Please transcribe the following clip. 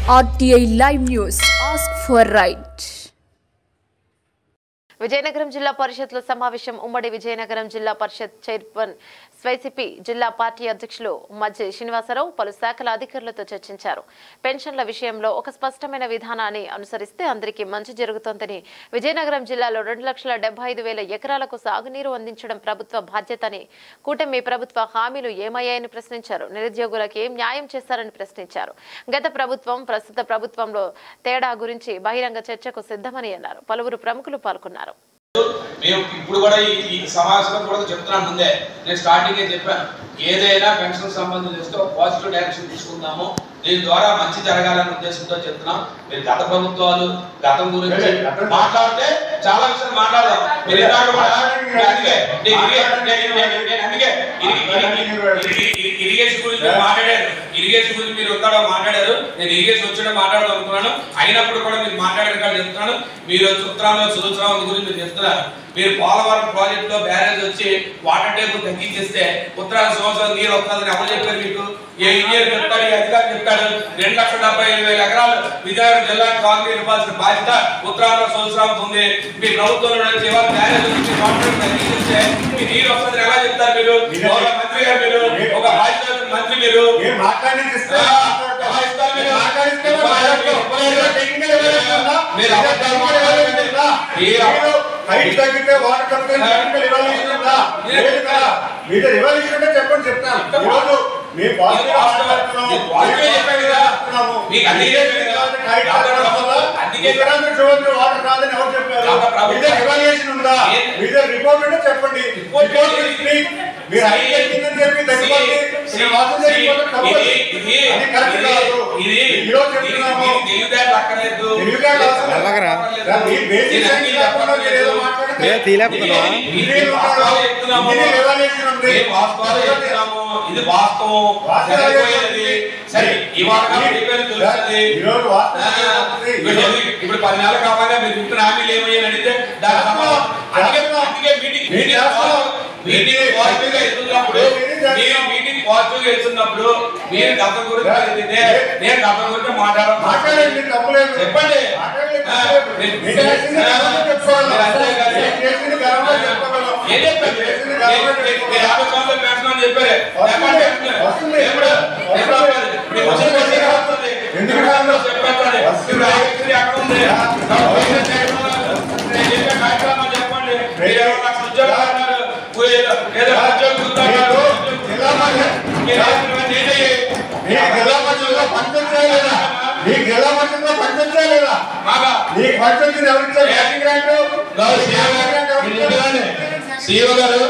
RTI Live News. Ask for right. Vizianagaram జిల్లా పరిషత్లో సమావేశం. ఉమ్మడి విజయనగరం జిల్లా పరిషత్ చైర్మన్ స్వైసిపి జిల్లా పార్టీ అధ్యక్షులు మజ్జి శ్రీనివాసరావు పలు శాఖల అధికారులతో చర్చించారు. పెన్షన్ల విషయంలో ఒక స్పష్టమైన విధానాన్ని అనుసరిస్తే అందరికీ మంచి జరుగుతోందని, విజయనగరం జిల్లాలో 2,75,000 ఎకరాలకు సాగునీరు అందించడం ప్రభుత్వ బాధ్యతని, కూటమి ప్రభుత్వ హామీలు ఏమయ్యాయని ప్రశ్నించారు. నిరుద్యోగులకు ఏం న్యాయం చేస్తారని ప్రశ్నించారు. గత ప్రభుత్వం ప్రస్తుత ప్రభుత్వంలో తేడా గురించి బహిరంగ చర్చకు సిద్ధమని అన్నారు. పలువురు ప్రముఖులు పాల్గొన్నారు. మేము ఇప్పుడు కూడా ఈ సమావేశంలో కూడా చెప్తున్నాను. ముందే నేను స్టార్టింగే చెప్పాను, ఏదైనా పెన్షన్ సంబంధించి పాజిటివ్ డైరెక్షన్ తీసుకుందాము, దీని ద్వారా మంచి జరగాలనే ఉద్దేశంతో చెప్తున్నాం. మీరు గత ప్రభుత్వాలు గతం గురించి మాట్లాడితే చాలా విషయాలు మాట్లాడదాం. మీరు ఇరిగేషన్ గురించి మాట్లాడారు, ఇరిగేషన్ గురించి మీరు ఉంటాడో మాట్లాడారు, నేను ఇరిగేషన్ వచ్చాడో మాట్లాడదాం అనుకున్నాను. అయినప్పుడు కూడా మీరు మాట్లాడారు కానీ చెప్తున్నాను. మీరు ఉత్తరాంధ్ర సుదూరాంధ్ర గురించి మీరు చెప్తున్నారు. మీరు పోలవరం ప్రాజెక్ట్ లో బ్యారేజ్ వచ్చి వాటర్ టేబుల్ తగ్గించేస్తే ఉత్తరాంధ్ర సంవత్సరం నీరు వస్తుందని ఎవరు చెప్పారు మీకు? ఏ ఇంజనీర్ చెప్తాడు, ఏ అధికారి చెప్తాడు? 2,75,000 ఎకరాలు విజయనగరం జిల్లాకు సాగునీరు ఇవ్వాల్సిన బాధ్యత ఉత్తరాంధ్ర సంవత్సరానికి ఉంది. మీ ప్రభుత్వంలో ఇవాళ బ్యారేజ్ వచ్చి వాటర్ తగ్గించేస్తే మీ నీరు వస్తుంది ఎలా చెప్తారు మీరు? మంత్రి గారు, మీరు ఒక బాధ్యత మంత్రి, మీరు చెప్పండి చెప్తాను. చెప్పండి ఇది వాస్తవం. సరే ఇప్పుడు 10 నెలల కావాలా మీరు ఇంటి హామీలు ఏమయ్యాని అడిగితే మీటింగ్ పాజిటివ్ వెళ్తున్నప్పుడు మీరు గతం గురించి నేను గతం గురించి మాట్లాడండి. చెప్పండి. సీఓ గారు